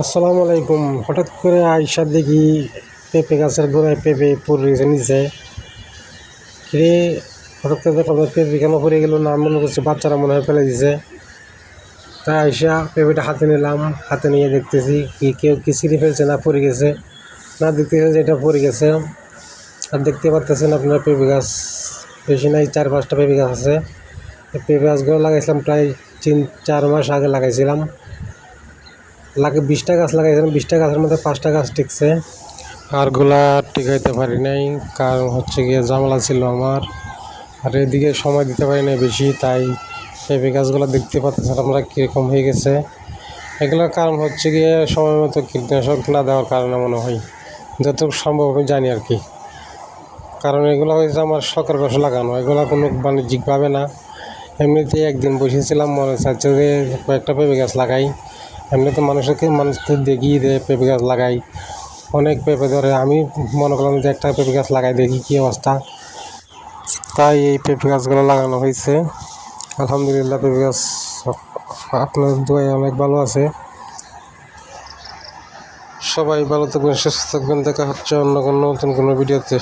আসসালামু আলাইকুম। হঠাৎ করে আইসা দেখি পেঁপে গাছের গোড়ায় পেঁপে পড়ে গেছে নিচে। কিরে, হঠাৎ করে দেখলাম পেঁপে কেন পড়ে গেল, না মনে করছে বাচ্চারা মনে হয় ফেলে দিছে। তাই আইসা পেঁপেটা হাতে নিলাম, হাতে নিয়ে দেখতেছি কেউ কি ছিঁড়ে ফেলছে না পড়ে গেছে, না দেখতেছি যে এটা পড়ে গেছে। আর দেখতে পারতেছেন আপনার পেঁপে গাছ বেশি নাই, 4-5টা পেঁপে গাছ আছে। পেঁপে গাছগুলো লাগাইছিলাম প্রায় 3-4 মাস আগে লাগাইছিলাম। 20টা গাছ লাগাইছিলাম, 20টা গাছের মধ্যে 5টা গাছ টিকছে, আরগুলা টিকাইতে পারি নাই। কারণ হচ্ছে গিয়ে ঝামেলা ছিল আমার, আর এদিকে সময় দিতে পারি নাই বেশি। তাই পেঁপে গাছগুলো দেখতে পাচ্ছেন আমরা কীরকম হয়ে গেছে। এগুলোর কারণ হচ্ছে গিয়ে সময় মতো কীটনাশক না দেওয়ার কারণে মনে হয়, যতটুকু সম্ভব আমি জানি আর কি। কারণ এগুলো হয়েছে আমার শখের বসে লাগানো, এগুলো কোনো বাণিজ্যিকভাবে না। এমনিতেই একদিন বসেছিলাম, মনে চাচ্ছে যে কয়েকটা পেঁপে গাছ লাগাই। এমনিতে মানুষকে দেখি যে পেঁপে গাছ লাগাই, অনেক পেঁপে ধরে। আমি মনে করলাম যে একটা পেঁপে গাছ লাগাই দেখি কী অবস্থা। তাই এই পেঁপে গাছগুলো লাগানো হয়েছে। আলহামদুলিল্লাহ, পেঁপে গাছ আপনার দোয়ায় অনেক ভালো আছে। সবাই ভালো থাকবেন, সুস্থ থাকবেন। দেখা হচ্ছে অন্য কোনো নতুন কোনো ভিডিওতে।